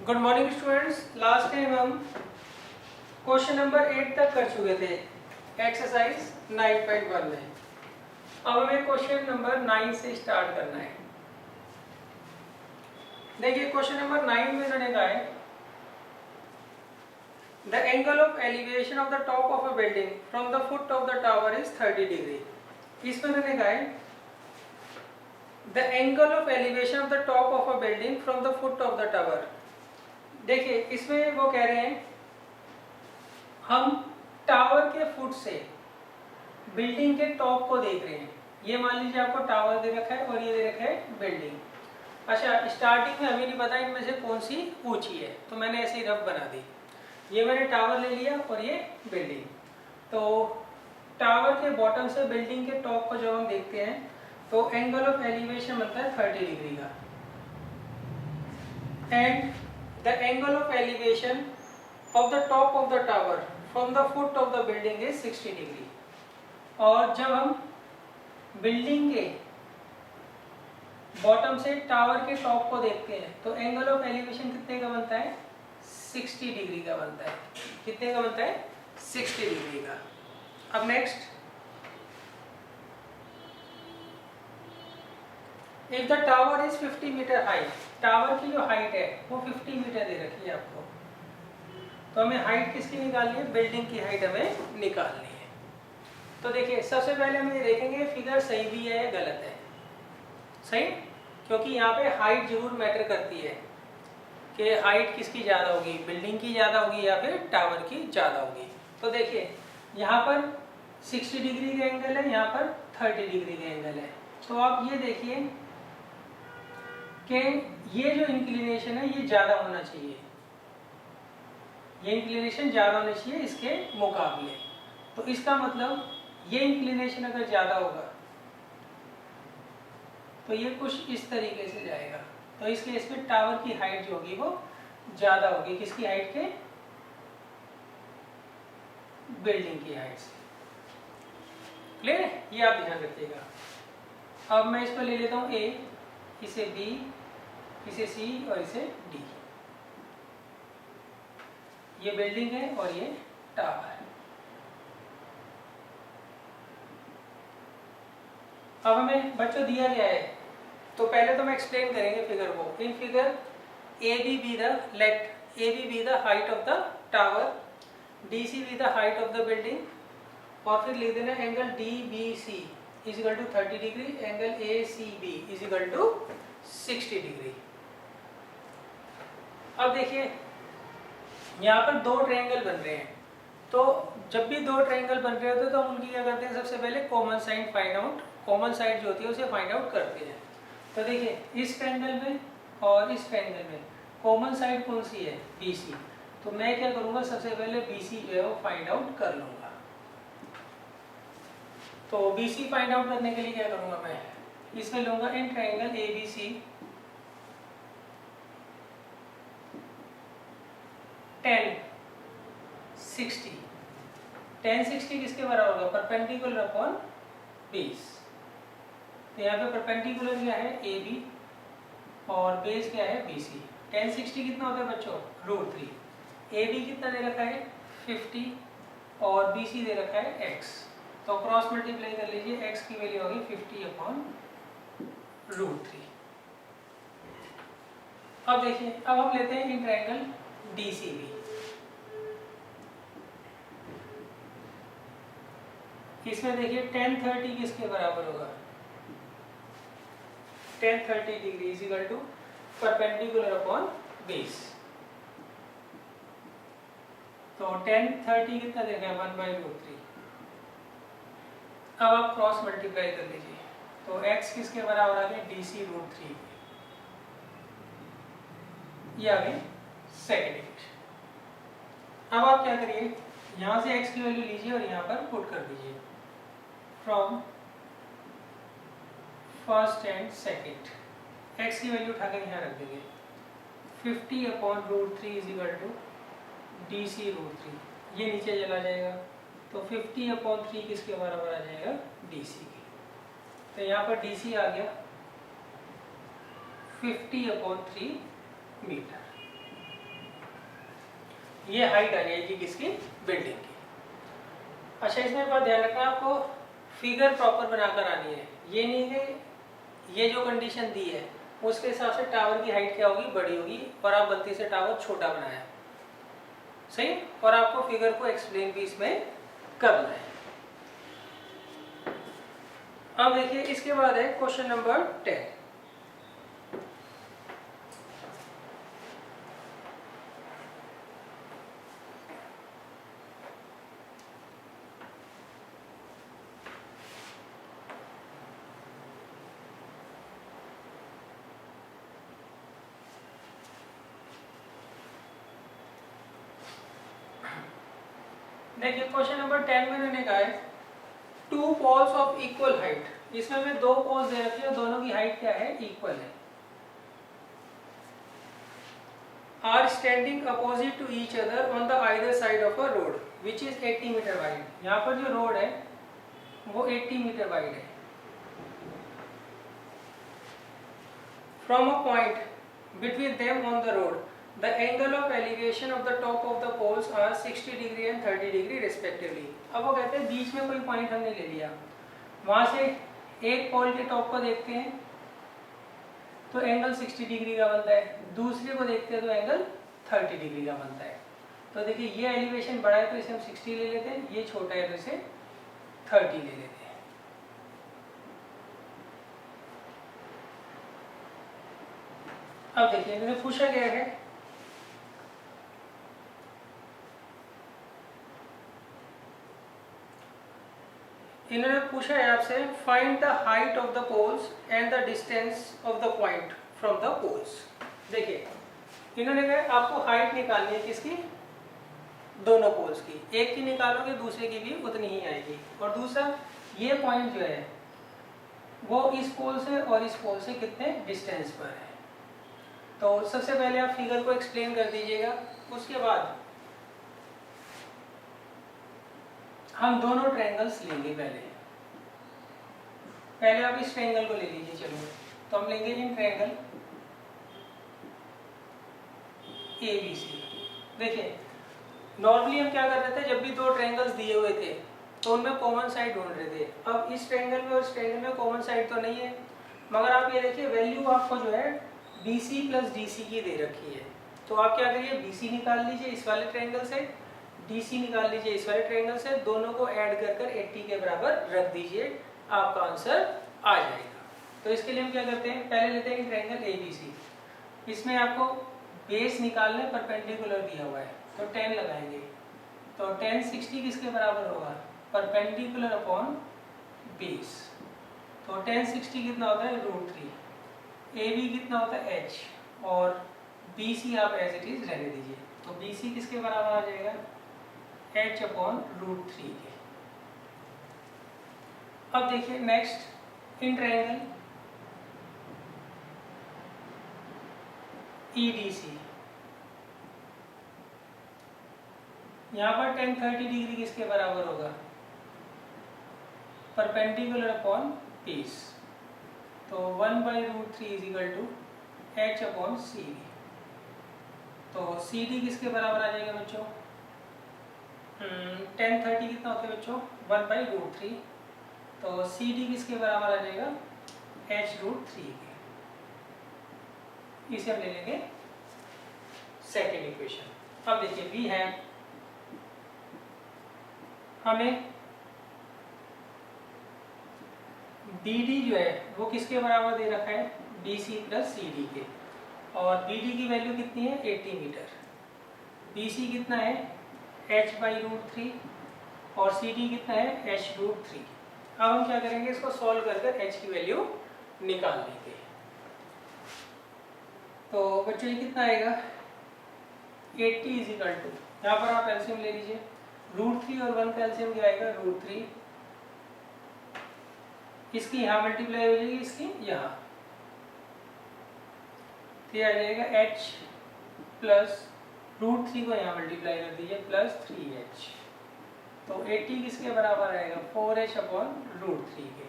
Good morning students. Last time हम question number 8 तक कर चुके थे एक्सरसाइज 9.1 में। अब हमें क्वेश्चन नंबर 9 से स्टार्ट करना है। देखिए क्वेश्चन नंबर 9 में मैंने कहा है the angle of elevation of the top of a building from the foot of the tower is 30 degree. इसमें मैंने कहा है the angle of elevation of the top of a building from the foot of the tower. देखिए इसमें वो कह रहे हैं हम टावर के फुट से बिल्डिंग के टॉप को देख रहे हैं। ये मान लीजिए आपको टावर दे रखा है और ये दे रखा है बिल्डिंग। अच्छा, स्टार्टिंग में हमें नहीं पता इनमें से कौन सी ऊंची है, तो मैंने ऐसे ही रफ बना दी। ये मैंने टावर ले लिया और ये बिल्डिंग। तो टावर के बॉटम से बिल्डिंग के टॉप को जब हम देखते हैं तो एंगल ऑफ एलिवेशन बनता है 30 डिग्री का। And the angle of elevation of the top of the tower from the foot of the building is 60 degree। और जब हम बिल्डिंग के बॉटम से टावर के टॉप को देखते हैं तो एंगल ऑफ एलिवेशन कितने का बनता है? 60 डिग्री का बनता है। कितने का बनता है? 60 डिग्री का। अब next, if the tower is 50 metre high, tower की जो हाइट है वो 50 मीटर दे रखी है आपको, तो हमें हाइट किसकी निकालनी है? बिल्डिंग की हाइट हमें निकालनी है। तो देखिए सबसे पहले हम ये देखेंगे फिगर सही भी है या गलत है। सही, क्योंकि यहाँ पे हाइट जरूर मैटर करती है कि हाइट किसकी ज़्यादा होगी, बिल्डिंग की ज़्यादा होगी या फिर टावर की ज़्यादा होगी। तो देखिए यहाँ पर 60 डिग्री का एंगल है, यहाँ पर 30 डिग्री का एंगल है। तो आप ये देखिए कि ये जो इंक्लिनेशन है ये ज़्यादा होना चाहिए, ये इंक्लिनेशन ज़्यादा होना चाहिए इसके मुकाबले। तो इसका मतलब ये इंक्लिनेशन अगर ज़्यादा होगा तो ये कुछ इस तरीके से जाएगा। तो इस केस में टावर की हाइट जो होगी वो ज़्यादा होगी, किसकी हाइट के? बिल्डिंग की हाइट से। क्लियर है? ये आप ध्यान रखिएगा। अब मैं इसको ले लेता हूँ ए, इसे बी, इसे सी और इसे डी। ये बिल्डिंग है और ये टावर है। अब हमें बच्चों दिया गया है तो पहले तो मैं एक्सप्लेन करेंगे फिगर को। In figure A B be the let A B be the height of the tower, D C be the height of the building, और फिर लिख देना angle D B C is equal to 30 degree, angle A C B is equal to 60 degree. अब देखिए यहाँ पर दो triangle बन रहे हैं, तो जब भी दो ट्रायंगल बन रहे होते हैं तो हम उनकी क्या करते हैं? सबसे पहले common side find out, common side जो होती है उसे फाइंड आउट करते हैं। तो देखिए इस ट्रायंगल में और इस ट्रायंगल में कॉमन साइड कौन सी है? BC। तो मैं क्या करूँगा, सबसे पहले BC जो है वो फाइंड आउट कर लूँगा। तो BC फाइंड आउट करने के लिए क्या करूँगा, मैं इसमें लूँगा इन ट्रायंगल ABC 10 60। 10 60 किसके बराबर होगा? Perpendicular upon 20। तो यहाँ पे परपेंडिकुलर क्या है? AB और बेस क्या है? BC। 10 60 कितना होता है बच्चों? √3। AB कितना दे रखा है? 50 और BC दे रखा है x। तो क्रॉस मल्टीप्लाई कर लीजिए, x की वैल्यू होगी 50 अपॉन √3। अब देखिए, अब हम लेते हैं इन ट्रायंगल DCB। इसमें देखिए 10 30 किसके बराबर होगा? 10 30 degree is equal to perpendicular upon base. तो 10 30 कितना देगा? 1/√3। अब आप क्रॉस मल्टीप्लाई कर लीजिए, तो x किसके बराबर आ गए? DC √3। ये आ गई सेकेंड इक्वेशन। अब आप क्या करिए, यहाँ से x की वैल्यू लीजिए और यहाँ पर पुट कर दीजिए from first and second. x की वैल्यू उठाकर यहाँ रख देंगे, 50 upon √3 is equal to DC √3। ये नीचे चला जाएगा तो 50 अपॉन 3 किसके बराबर आ जाएगा? DC की। तो यहाँ पर DC आ गया 50 अपॉन 3 मीटर। ये हाइट आ जाएगी किसकी, बिल्डिंग की। अच्छा इसमें एक बात ध्यान रखना आपको, फिगर प्रॉपर बनाकर आनी है, ये नहीं कि ये जो कंडीशन दी है उसके हिसाब से टावर की हाइट क्या होगी, बड़ी होगी, और आप गलती से टावर छोटा बनाया, सही। और आपको फिगर को एक्सप्लेन भी इसमें करना है। अब देखिए इसके बाद है क्वेश्चन नंबर 10। देखिए क्वेश्चन नंबर 10 में मैंने कहा है two poles of equal height, इसमें हमें दो पोल्स दे रखी है, दोनों की हाइट क्या है, इक्वल है, are standing opposite to each other on the either side of a road which is 80 metre wide. यहाँ पर जो रोड है वो 80 मीटर वाइड है। From a point between them on the road the angle of elevation of the top of the poles are 60 degree and 30 degree respectively। अब वो कहते हैं बीच में कोई पॉइंट हमने ले लिया, वहां से एक पोल के टॉप को देखते हैं तो एंगल 60 डिग्री का बनता है, दूसरे को देखते हैं तो एंगल 30 डिग्री का बनता है। तो देखिए ये एलिवेशन बड़ा है तो इसे हम 60 ले लेते हैं, ये छोटा है तो इसे 30 ले लेते हैं। अब देखिए इन्होंने पूछा गया है आपसे find the height of the poles and the distance of the point from the poles. देखिए इन्होंने कहा आपको हाइट निकालनी है किसकी, दोनों पोल्स की, एक की निकालोगे दूसरे की भी उतनी ही आएगी। और दूसरा ये पॉइंट जो है वो इस पोल से और इस पोल से कितने डिस्टेंस पर है। तो सबसे पहले आप फिगर को एक्सप्लेन कर दीजिएगा, उसके बाद हम दोनों ट्रायंगल्स लेंगे। पहले आप इस ट्रायंगल को ले लीजिए, चलो तो हम लेंगे इन ट्रायंगल ABC। देखिए नॉर्मली हम क्या कर रहे थे, जब भी दो ट्रायंगल्स दिए हुए थे तो उनमें कॉमन साइड ढूंढ रहे थे। अब इस ट्रायंगल में और इस ट्रायंगल में कॉमन साइड तो नहीं है, मगर आप ये देखिए वैल्यू आपको जो है BC प्लस DC की दे रखी है। तो आप क्या करिए, BC निकाल लीजिए इस वाले ट्रायंगल से, DC निकाल लीजिए इस वाले ट्रायंगल से, दोनों को ऐड कर 80 के बराबर रख दीजिए, आपका आंसर आ जाएगा। तो इसके लिए हम क्या करते हैं, पहले लेते हैं ट्रायंगल ABC, इसमें आपको बेस निकालने परपेंडिकुलर दिया हुआ है तो 10 लगाएंगे। तो 10 60 किसके बराबर होगा, परपेंडिकुलर अपॉन बेस। तो 10 60 कितना होता है, √3। AB कितना होता है H, और BC आप एज इट इज रहने दीजिए। तो BC किसके बराबर आ जाएगा, H अपॉन √3 के। अब देखिए नेक्स्ट इन ट्रायंगल EDC, यहाँ पर 10 30 डिग्री किसके बराबर होगा, परपेंडिकुलर अपॉन बेस। तो 1/√3 is equal to H upon CD। तो CD किसके बराबर आ जाएगा बच्चों, 10 30 कितना होता है बच्चों, 1/√3। तो CD किसके बराबर आ जाएगा, H√3 के। इसे हम ले लेंगे सेकेंड इक्वेशन। अब देखिए वी हैव, हमें BD जो है वो किसके बराबर दे रखा है, BC प्लस CD के, और BD की वैल्यू कितनी है 80 मीटर, BC कितना है H/√3 और CD कितना है H√3। अब हम क्या करेंगे, इसको सॉल्व कर H की वैल्यू निकाल लेंगे। तो बच्चों ये कितना आएगा, 80 इज इक्वल टू, यहाँ पर आप एलसीएम ले लीजिए, √3 और 1 का एलसीएम क्या आएगा, √3, इसकी यहाँ मल्टीप्लाई हो जाएगी, इसकी यहाँ, तो आ जाएगा H प्लस √3 को यहाँ मल्टीप्लाई कर दीजिए प्लस 3H। तो 80 किसके बराबर आएगा, 4H अपॉन √3 के।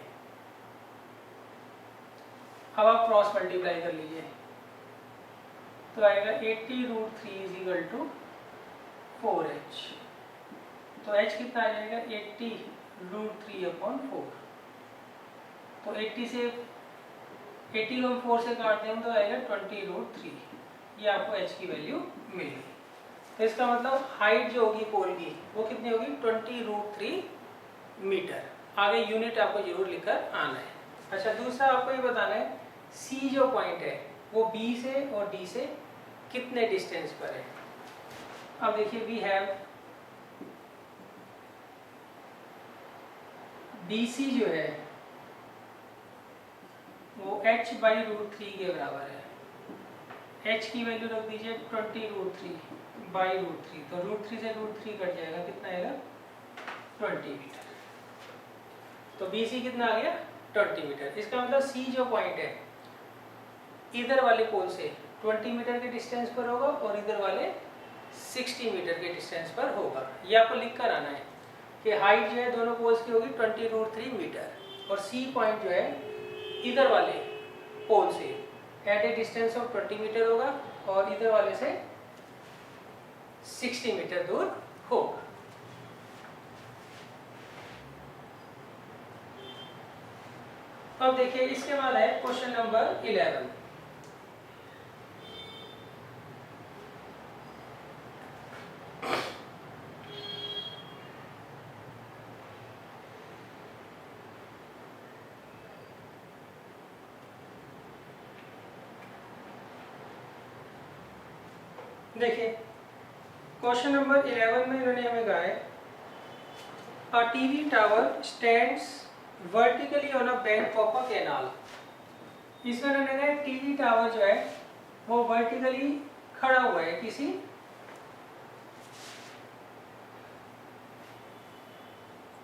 अब आप क्रॉस मल्टीप्लाई कर लीजिए, तो आएगा 80 √3 इज इक्वल टू 4h। तो h कितना आ जाएगा 80√3/4। तो 80 से 80 को हम 4 से काट दें तो आएगा 20√3। ये आपको h की वैल्यू मिल गई। तो इसका मतलब हाइट जो होगी पोल की वो कितनी होगी 20√3 मीटर। आगे यूनिट आपको जरूर लिखकर आना है। अच्छा, दूसरा आपको ये बताना है C जो पॉइंट है वो B से और D से कितने डिस्टेंस पर है। अब देखिए वी हैव BC जो है वो h/√3 के बराबर है। h की वैल्यू रख दीजिए 20√3/√3। तो √3 से √3 कट जाएगा, कितना आएगा 20 मीटर। तो BC कितना आ गया 20 मीटर। इसका मतलब C जो पॉइंट है इधर वाले पोल से 20 मीटर के डिस्टेंस पर होगा और इधर वाले 60 मीटर के डिस्टेंस पर होगा। ये आपको लिख कर आना है कि हाइट जो है दोनों पोल्स की होगी 20√3 मीटर और C पॉइंट जो है इधर वाले पोल से at a distance of 20 metre होगा और इधर वाले से 60 मीटर दूर होगा। अब देखिए इसके बाद है क्वेश्चन नंबर 11। देखिए क्वेश्चन नंबर 11 में इन्होंने हमें कहा है a TV tower stands vertically on a bank of a canal. इसमें उन्होंने कहा टीवी टावर जो है वो वर्टिकली खड़ा हुआ है किसी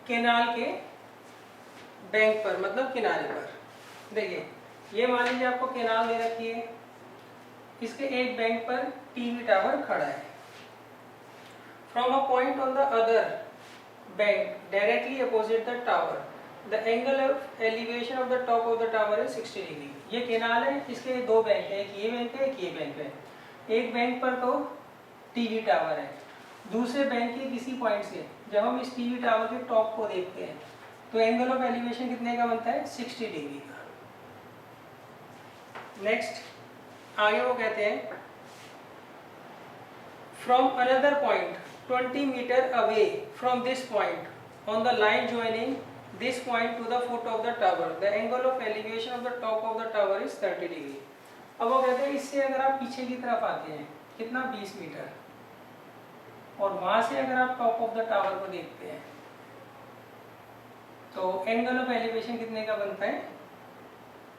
कैनाल के बैंक पर, मतलब किनारे पर। देखिए ये मान लीजिए आपको कैनाल दे रखी है, इसके एक बैंक पर टीवी टावर खड़ा है। From a point on the other bank directly opposite the tower the angle of elevation of the top of the tower is 60 degree. ये कैनाल है, इसके दो बैंक है, एक ये बैंक है एक ये बैंक है। एक बैंक पर तो टीवी टावर है, दूसरे बैंक के किसी पॉइंट से जब हम इस टीवी टावर के टॉप को देखते हैं तो एंगल ऑफ एलिवेशन कितने का बनता है 60 डिग्री का। नेक्स्ट आगे वो कहते हैं from another point 20 metre away from this point on the line joining this point to the foot of the tower the angle of elevation of the top of the tower is 30 degree. अब वो कहते हैं इससे अगर आप पीछे की तरफ आते हैं कितना 20 मीटर और वहां से अगर आप टॉप ऑफ द टावर को देखते हैं तो एंगल ऑफ एलिवेशन कितने का बनता है,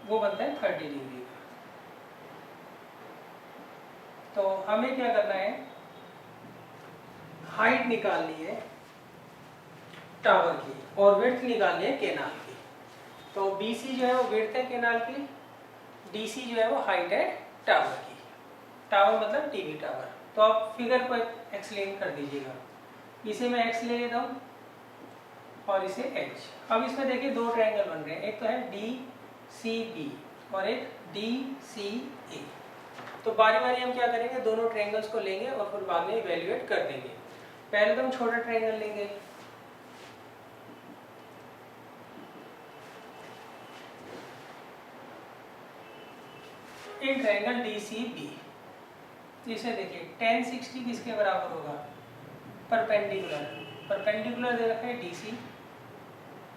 वो बनता है 30 डिग्री का। तो हमें क्या करना है, हाइट निकालनी है टावर की और विड्थ निकालनी है कैनाल की। तो BC जो है वो विड्थ है कैनाल की, DC जो है वो हाइट है टावर की। टावर मतलब टीवी टावर। तो आप फिगर को एक्सप्लेन कर दीजिएगा। इसे मैं x ले लेता हूँ और इसे h। अब इसमें देखिए दो ट्रायंगल बन रहे हैं, एक तो है DCB और एक DCA। तो बारी बारी हम क्या करेंगे, दोनों ट्रायंगल्स को लेंगे और फिर बाद में इवेल्युएट कर देंगे। पहले तो हम छोटा ट्रायंगल लेंगे, एक ट्रायंगल DCB। इसे देखिए tan 60 किसके बराबर होगा, परपेंडिकुलर। परपेंडिकुलर दे रखा है DC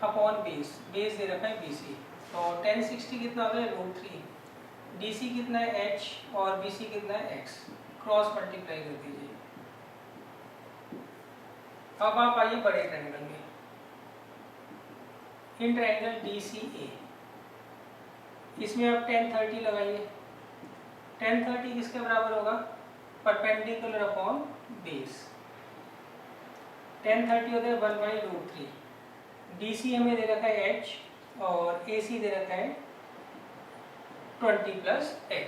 अपॉन बेस, बेस दे रखा है BC। तो tan 60 कितना होगा √3, DC कितना है h और BC कितना है x। क्रॉस मल्टीप्लाई कर दीजिए। अब आप आइए बड़े ट्रायंगल में, इन ट्रायंगल DCA। इसमें आप tan 30 लगाइए। tan 30 किसके बराबर होगा, परपेंडिकुलर अपॉन बेस। tan 30 होता है 1/√3। DC हमें दे रखा है h और AC दे रखा है 20 + x।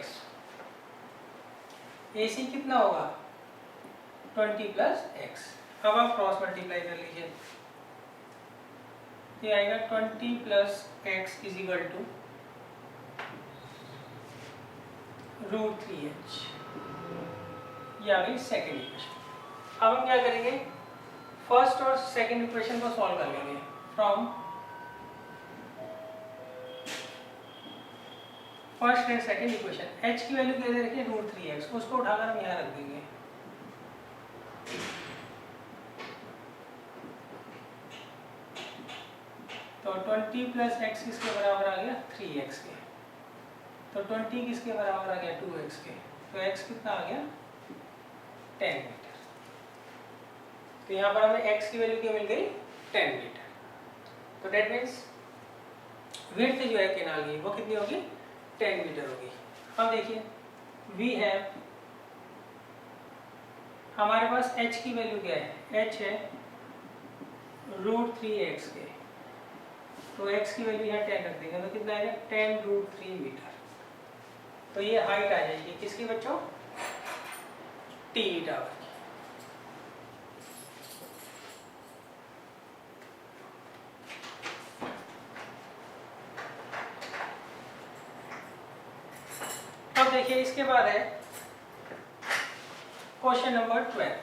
AC कितना होगा 20 + x। अब आप क्रॉस मल्टीप्लाई कर लीजिए, ये आएगा 20 + x = √3h। ये आ गई सेकेंड इक्वेशन। अब हम क्या करेंगे, फर्स्ट और सेकंड इक्वेशन को सॉल्व कर लेंगे। From first and second equation, h की वैल्यू क्या दे रखी है √3x, उसको उठाकर हम यहाँ रख देंगे। तो 20 + x किसके बराबर आ गया 3x के, तो 20 किसके बराबर आ गया 2x के, तो x कितना आ गया 10 मीटर। तो यहाँ पर हमें x की वैल्यू क्या मिल गई 10 मीटर। तो डेट मीन्स विड्थ जो है केनाल की वो कितनी होगी 10 मीटर होगी। अब देखिए वी हैव, हमारे पास h की वैल्यू क्या है, h है √3x के, तो x की वैल्यू यहाँ 10 रख देंगे, तो कितना आएगा 10√3 मीटर। तो ये हाइट आ जाएगी किसकी बच्चों, टीवी टावर की। अब देखिए इसके बाद है क्वेश्चन नंबर 12।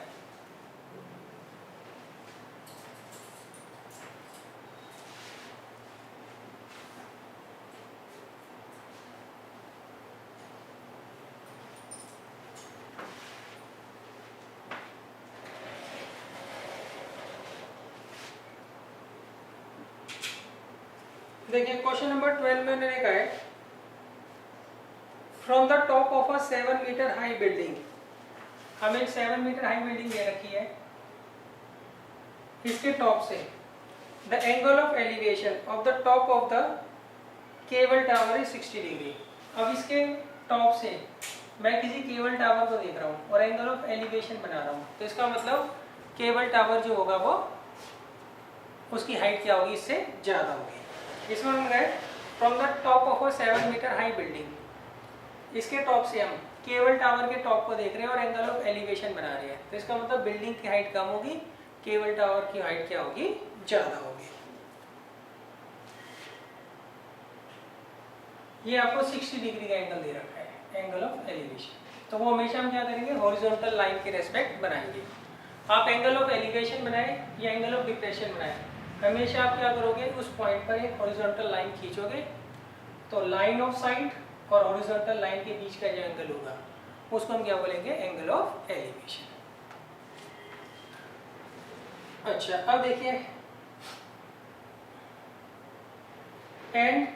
देखिए क्वेश्चन नंबर 12 में मैंने लिखा है from the top of a 7 metre high building, हमें 7 मीटर हाई बिल्डिंग दे रखी है, इसके टॉप से the angle of elevation of the top of the cable tower is 60 degree. अब इसके टॉप से मैं किसी केबल टावर को देख रहा हूँ और एंगल ऑफ एलिवेशन बना रहा हूँ, तो इसका मतलब केबल टावर जो होगा वो उसकी हाइट क्या होगी, इससे ज़्यादा होगी। इसमें हम गए from the top of a 7 metre high building, इसके टॉप से हम केबल टावर के टॉप को देख रहे हैं और एंगल ऑफ एलिवेशन बना रहे हैं, तो इसका मतलब बिल्डिंग की हाइट कम होगी, केबल टावर की हाइट क्या होगी, ज़्यादा होगी। ये आपको 60 डिग्री का एंगल दे रखा है, एंगल ऑफ एलिवेशन, तो वो हमेशा हम क्या करेंगे हॉरिजॉन्टल लाइन के रेस्पेक्ट बनाएंगे। आप एंगल ऑफ एलिवेशन बनाए या एंगल ऑफ डिप्रेशन बनाए, हमेशा आप क्या करोगे उस पॉइंट पर एक हॉरिजॉन्टल लाइन खींचोगे, तो लाइन ऑफ साइट और हॉरिजॉन्टल लाइन के बीच का जो एंगल होगा उसको हम क्या बोलेंगे, एंगल ऑफ एलिवेशन। अच्छा अब देखिए and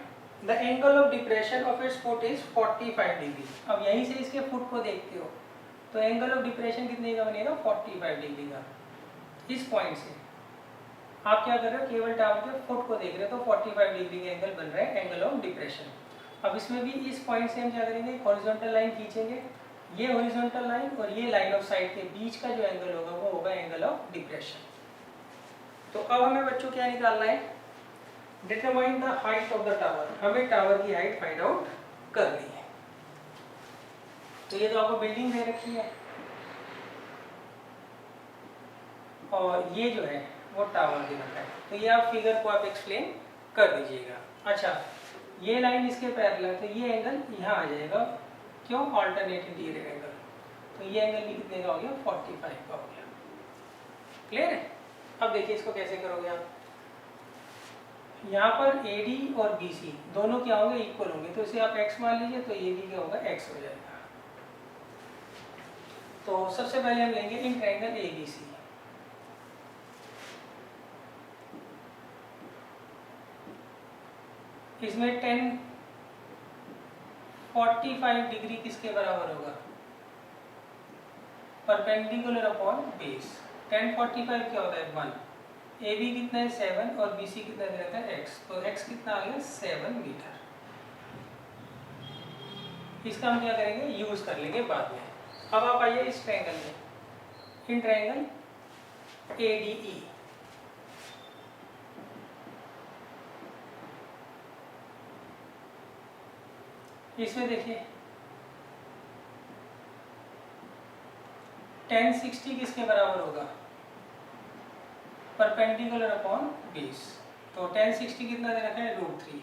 the angle of depression of its foot is 45 degree. अब यहीं से इसके फुट को देखते हो तो एंगल ऑफ डिप्रेशन कितने का बनेगा 45 डिग्री का। इस पॉइंट से आप क्या कर रहे हो, केबल टावर के फुट को देख रहे हो, तो 45 डिग्री का एंगल बन रहा है एंगल ऑफ डिप्रेशन। अब इसमें भी इस पॉइंट से हम क्या करेंगे, हॉरिजॉन्टल लाइन खींचेंगे, ये हॉरिजॉन्टल लाइन और ये लाइन ऑफ साइट के बीच का जो एंगल होगा वो होगा एंगल ऑफ डिप्रेशन। तो अब हमें बच्चों क्या निकालना है, determine the height of the tower, हमें टावर की हाइट फाइंड आउट करनी है। तो ये तो आपको बिल्डिंग दे रखी है और ये जो है वो टावर दे रखा है, तो ये आप फिगर को आप एक्सप्लेन कर दीजिएगा। अच्छा ये लाइन इसके पैरेलल है, तो ये एंगल यहाँ आ जाएगा, क्यों, ऑल्टरनेट इंटीरियर एंगल, तो ये एंगल भी कितने का हो गया 45 का हो गया। क्लियर है। अब देखिए इसको कैसे करोगे आप, यहाँ पर AD और BC दोनों क्या होंगे, इक्वल होंगे, तो इसे आप x मान लीजिए, तो ये भी क्या होगा x हो जाएगा। तो सबसे पहले हम लेंगे इन ट्रायंगल ABC, इसमें 1045 डिग्री किसके बराबर होगा, परपेंडिकुलर अपॉन बेस। 1045 क्या होता है 1, AB कितना है 7 और BC कितना दे रखा है x, तो x कितना आ गया 7 मीटर। इसका हम क्या करेंगे, यूज कर लेंगे बाद में। अब आप आइए इस ट्रायंगल में, इन ट्रायंगल ADE, इसमें देखिए 1060 किसके बराबर होगा, परपेंडिकुलर अपॉन बेस, तो 1060 कितना दे रखा है √3।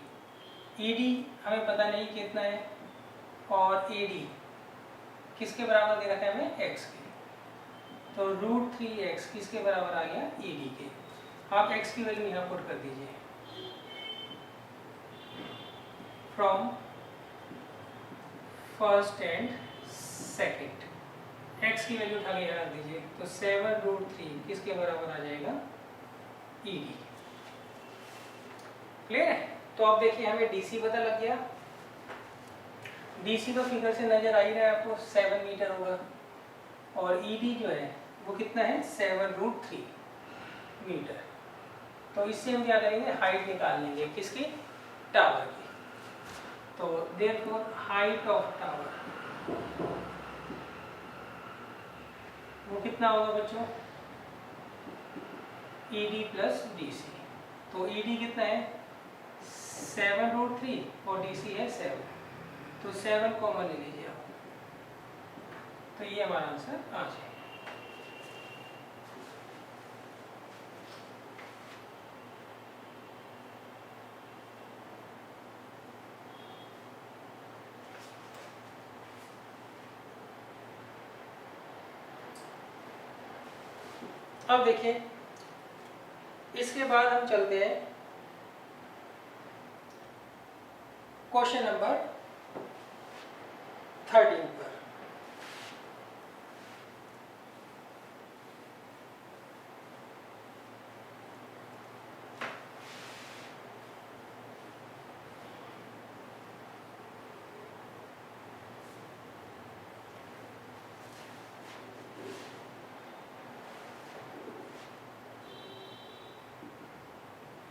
ED हमें पता नहीं कितना है और AD किसके बराबर दे रखा है हमें x के, तो √3x किसके बराबर आ गया, ED के। आप x की वैल्यू यहाँ पुट कर दीजिए। From first and second x की वैल्यू उठा के यहाँ रख दीजिए, तो 7√3 किसके बराबर आ जाएगा, ED। क्लियर है? तो अब देखिए हमें DC पता लग गया। DC तो फिगर से नजर आ ही रहा है आपको, 7 मीटर होगा, और ED जो है वो कितना है, 7√3 मीटर। तो इससे हम क्या करेंगे, हाइट निकाल लेंगे किसकी, टावर की। तो देयरफॉर हाइट ऑफ टावर वो कितना होगा बच्चों, ED प्लस DC। तो ED कितना है, 7√3 और DC है 7, तो 7 कॉमन ले लीजिए आप, तो ये हमारा आंसर आ जाएगा। अब देखिए इसके बाद हम चलते हैं क्वेश्चन नंबर 13 पर।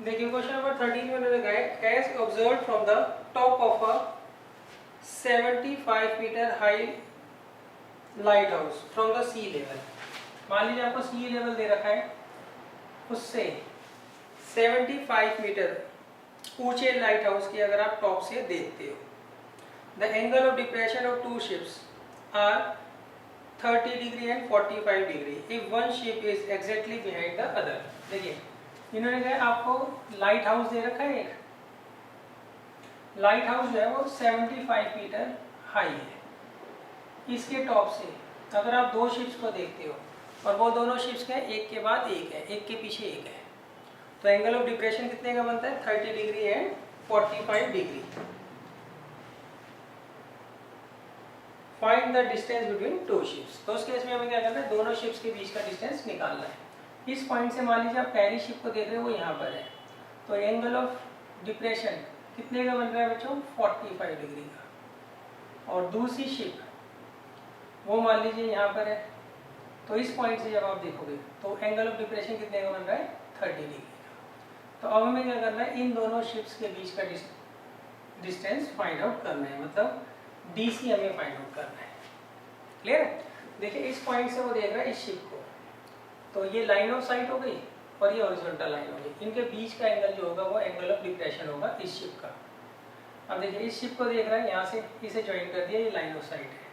देखिए क्वेश्चन नंबर 13 में उन्होंने कहा है as observed from the top of a 75 metre high lighthouse from the sea level. मान लीजिए आपको सी लेवल दे रखा है, उससे 75 मीटर ऊंचे लाइट हाउस की अगर आप टॉप से देखते हो, the angle of depression of two ships are 30 degree and 45 degree if one ship is exactly behind the other. देखिए इन्होंने कहा आपको लाइट हाउस दे रखा है, एक लाइट हाउस जो है वो 75 मीटर हाई है। इसके टॉप से अगर आप दो शिप्स को देखते हो और वो दोनों शिप्स के एक के बाद एक है, एक के पीछे एक है, तो एंगल ऑफ डिप्रेशन कितने का बनता है, 30 degree and 45 degree. Find the distance between two ships. तो उस केस में हमें क्या करना है, दोनों शिप्स के बीच का डिस्टेंस निकालना है। इस पॉइंट से मान लीजिए आप पहली शिप को देख रहे हो वो यहाँ पर है, तो एंगल ऑफ डिप्रेशन कितने का बन रहा है बच्चों, 45 डिग्री का। और दूसरी शिप वो मान लीजिए यहाँ पर है, तो इस पॉइंट से जब आप देखोगे तो एंगल ऑफ डिप्रेशन कितने का बन रहा है, 30 डिग्री का। तो अब हमें क्या करना है, इन दोनों शिप्स के बीच का डिस्टेंस फाइंड आउट करना है, मतलब DC हमें फाइंड आउट करना है। क्लियर है? देखिए इस पॉइंट से वो देख रहा है इस शिप को, तो ये लाइन ऑफ साइट हो गई और ये हॉरिजॉन्टल लाइन हो गई। इनके बीच का एंगल जो होगा वो एंगल ऑफ डिप्रेशन होगा इस शिप का। अब देखिए इस शिप को देख रहा है, यहाँ से इसे ज्वाइन कर दिया, ये लाइन ऑफ साइट है,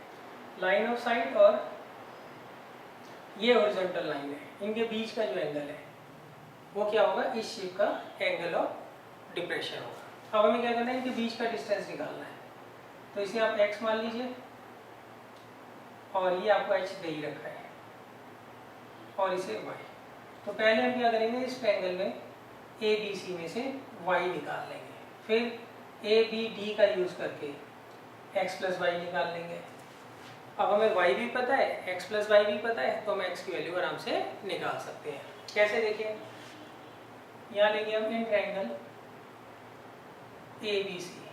लाइन ऑफ साइट और ये हॉरिजॉन्टल लाइन है, इनके बीच का जो एंगल है वो क्या होगा, इस शिप का एंगल ऑफ डिप्रेशन होगा। अब हमें क्या करना है, इनके बीच का डिस्टेंस निकालना है, तो इसे आप x मान लीजिए और ये आपको h दे ही रखा है और इसे y। तो पहले हम क्या करेंगे, इस ट्रायंगल में ABC में से y निकाल लेंगे, फिर ABD का यूज करके x प्लस वाई निकाल लेंगे। अब हमें y भी पता है, x प्लस वाई भी पता है, तो हम x की वैल्यू आराम से निकाल सकते हैं। कैसे, देखिए यहाँ लेंगे हम इन ट्रायंगल ABC।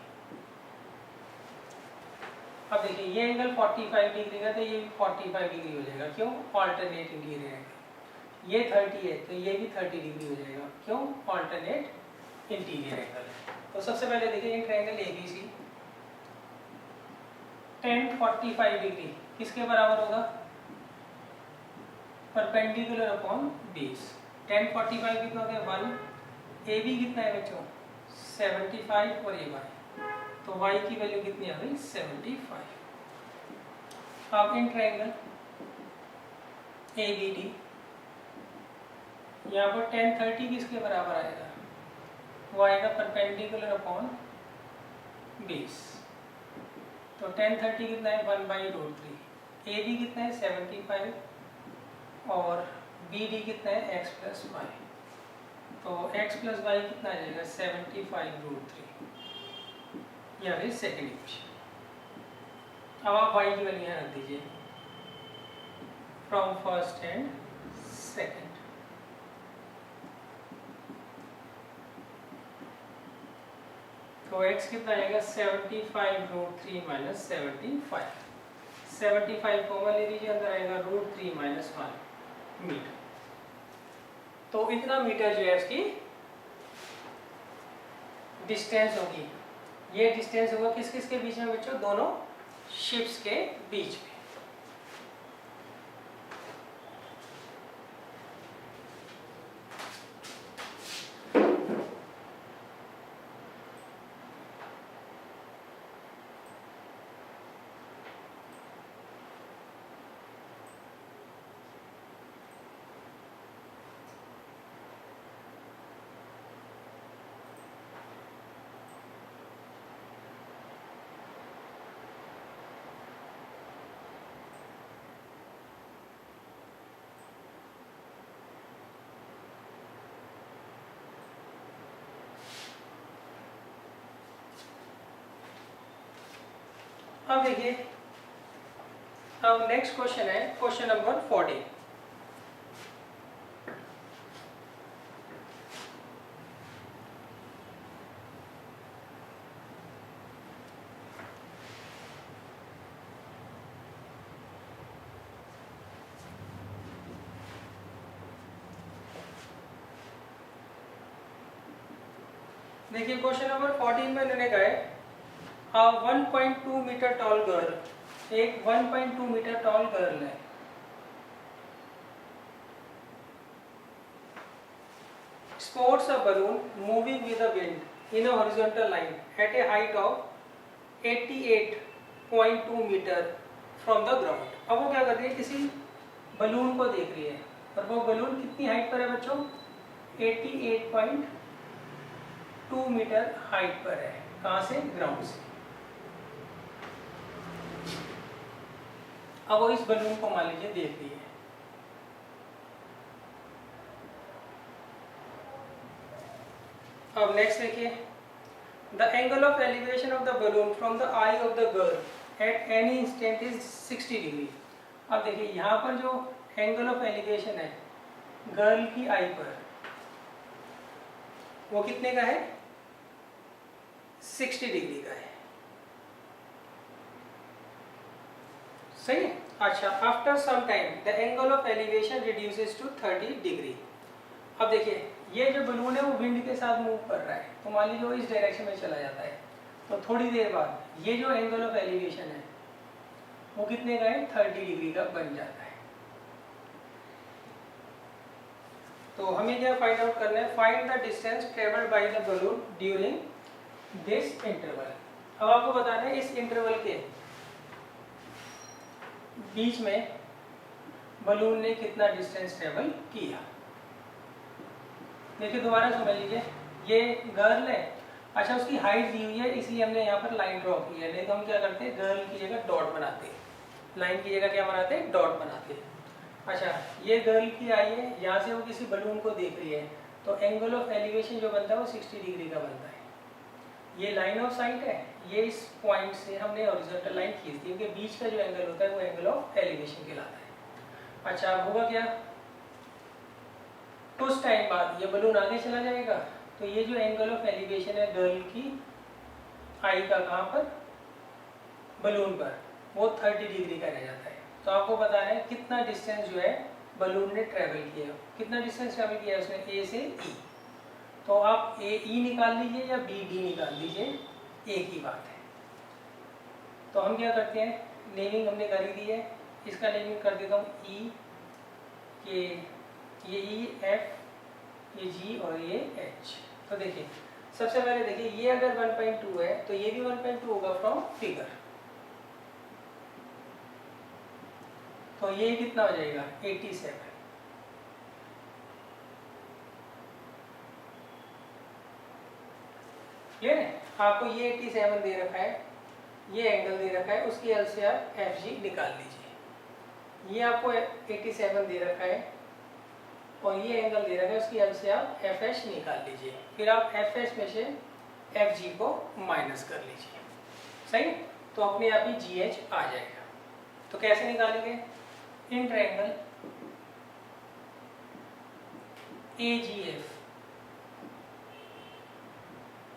अब देखिए ये एंगल 45 डिग्री का, तो ये भी 45 डिग्री हो जाएगा, क्यों, ऑल्टरनेट इंटीरियर एंगल। ये 30 है तो ये भी 30 डिग्री हो जाएगा, क्यों, ऑल्टरनेट इंटीरियर एंगल। तो सबसे पहले देखिए in triangle ABC tan 45 degree किसके बराबर होगा, परपेंडिकुलर अपॉन बेस। tan 45 कितना हो गया 1, AB कितना है बच्चों 75 और AY, तो y की वैल्यू कितनी आ गई 75। अब इन ट्रायंगल ABD यहाँ पर tan 30 किसके बराबर आएगा, वो आएगा परपेंडिकुलर अपॉन बेस। तो tan 30 कितना है 1/√3, AB कितना है 75 और बी डी कितना है x प्लस वाई, तो x प्लस वाई कितना आ जाएगा 75√3, या फिर सेकेंड इक्वेशन। अब आप y की वैल्यू यहाँ रख दीजिए फ्रॉम फर्स्ट एंड सेकेंड। तो x कितना आएगा 75√3 माइनस 75 कॉमन ले लीजिए, अंदर आएगा √3 माइनस 1 मीटर। तो इतना मीटर जो है उसकी डिस्टेंस होगी। ये डिस्टेंस होगा किस किस के बीच में बच्चों? दोनों शिप्स के बीच में। अब देखिए, अब नेक्स्ट क्वेश्चन है क्वेश्चन नंबर 40। देखिए क्वेश्चन नंबर 14 में इन्होंने कहा है 1.2 मीटर टॉल गर्ल, एक 1.2 मीटर टॉल गर्ल है, sports a balloon moving with the wind in a horizontal line at a height of 88.2 metre from the ground। अब वो क्या कर रही है, किसी बलून को देख रही है, और वो बलून कितनी हाइट पर है बच्चों? 88.2 मीटर हाइट पर है। कहाँ से? ग्राउंड से। अब वो इस बलून को मान लीजिए देख रही है। अब नेक्स्ट देखिए, the angle of elevation of the balloon from the I of the girl at any instant is 60 degree. अब देखिए यहाँ पर जो एंगल ऑफ एलिवेशन है गर्ल की आई पर, वो कितने का है? 60 डिग्री का है। सही है। अच्छा, after some time the angle of elevation reduces to 30 degree. अब देखिए ये जो बलून है वो विंड के साथ मूव कर रहा है, तो मान लीजिए वो इस डायरेक्शन में चला जाता है, तो थोड़ी देर बाद ये जो एंगल ऑफ एलिवेशन है वो कितने का है? 30 डिग्री का बन जाता है। तो हमें क्या फाइंड आउट करना है? Find the distance travelled by the balloon during this interval. अब आपको बताना है इस इंटरवल के बीच में बलून ने कितना डिस्टेंस ट्रेवल किया। देखिए दोबारा समझ लीजिए, ये गर्ल है, अच्छा उसकी हाइट दी हुई है इसलिए हमने यहाँ पर लाइन ड्रॉ की है, नहीं तो हम क्या करते हैं गर्ल की जगह डॉट बनाते हैं, लाइन की जगह क्या बनाते हैं? डॉट बनाते हैं। अच्छा ये गर्ल की आई है, यहाँ से वो किसी बलून को देख रही है, तो एंगल ऑफ एलिवेशन जो बनता है वो 60 डिग्री का बनता है। ये लाइन ऑफ साइट है, ये इस पॉइंट से हमने हॉरिजॉन्टल लाइन खींच दी, इनके बीच का जो एंगल होता है वो एंगल ऑफ एलिवेशन कहलाता है। अच्छा अब होगा क्या? कुछ टाइम बाद ये बलून आगे चला जाएगा, तो ये जो एंगल ऑफ एलिवेशन है गर्ल की आई का, कहाँ पर? बलून पर, वो 30 डिग्री का रह जाता है। तो आपको बताना है कितना डिस्टेंस जो है बलून ने ट्रेवल किया, कितना डिस्टेंस ट्रेवल किया उसने ए से ई। तो आप ए ई निकाल लीजिए या बी डी निकाल लीजिए, एक ही बात है। तो हम क्या करते हैं, नेमिंग हमने कर ही दी है, इसका नेमिंग कर देता हूँ ई, ये ई एफ, ये जी और ये एच। तो देखिए सबसे पहले देखिए ये अगर 1.2 है तो ये भी 1.2 होगा फ्रॉम फिगर, तो ये कितना हो जाएगा? 87। क्लियर है? आपको ये 87 दे रखा है, ये एंगल दे रखा है, उसकी एल से आप एफ जी निकाल लीजिए। ये आपको 87 दे रखा है और ये एंगल दे रखा है, उसकी हेल्प से आप FH निकाल लीजिए। फिर आप FH में से FG को माइनस कर लीजिए, सही। तो अपने आप ही GH आ जाएगा। तो कैसे निकालेंगे? इन ट्रायंगल AGF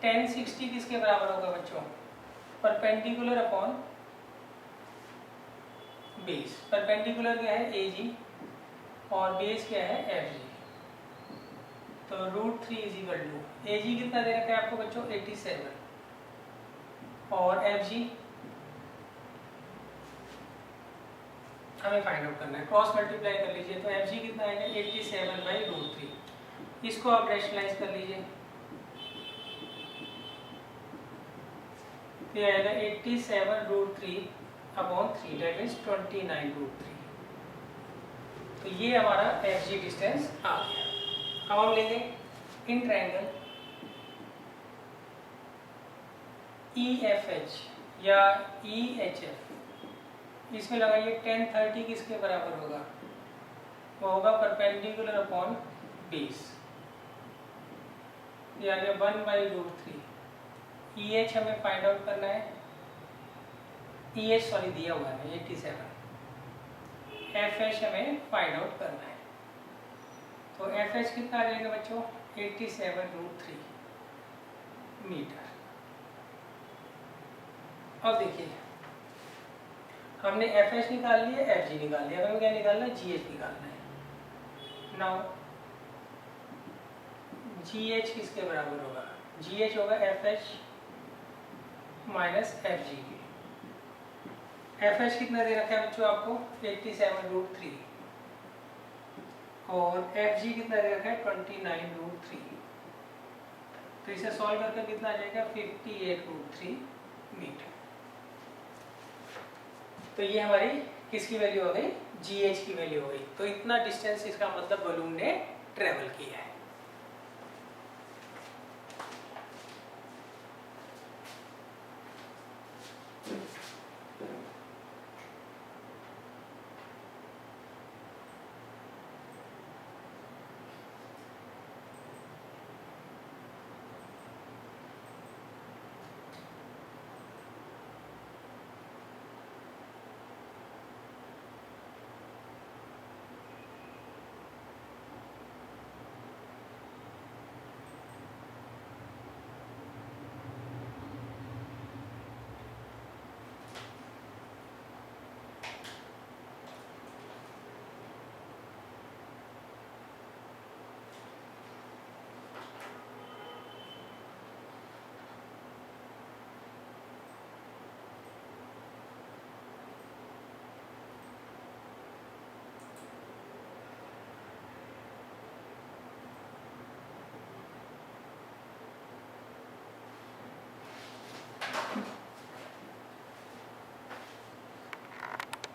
tan 60 किसके बराबर होगा बच्चों? Perpendicular upon base. परपेंडिकुलर क्या है? AG और बेस क्या है? FG। तो √3 इज इक्वल टू AG कितना दे रखा है आपको बच्चों? 87 और FG हमें फाइंड आउट करना है, क्रॉस मल्टीप्लाई कर लीजिए। तो FG कितना आएगा? 87/√3। इसको आप रैशनलाइज कर लीजिए, तो आएगा 87√3/3 दैट मीन्स 29√3। तो ये हमारा FG डिस्टेंस आ गया। अब हम लेंगे इन ट्रायंगल EFH या EHF। इसमें लगाइए tan 30 किसके बराबर होगा? वो होगा परपेंडिकुलर अपॉन बेस, ये आ गया 1/√3। EH हमें फाइंड आउट करना है, EH सॉरी दिया हुआ है 87। FH हमें फाइंड आउट करना है, तो FH कितना आ जाएगा बच्चों? 87√3 मीटर। अब देखिए हमने FH निकाल लिया, FG निकाल लिया, हमें क्या निकालना है? GH निकालना है। नाउ GH किसके बराबर होगा? GH होगा FH माइनस FG। FH कितना दे रखा है बच्चों आपको? 87√3 और FG कितना दे रखा है? 29√3। तो इसे सॉल्व करके कितना आ जाएगा? 58√3 मीटर। तो ये हमारी किसकी वैल्यू हो गई? GH की वैल्यू हो गई। तो इतना डिस्टेंस इसका मतलब बलून ने ट्रेवल किया है।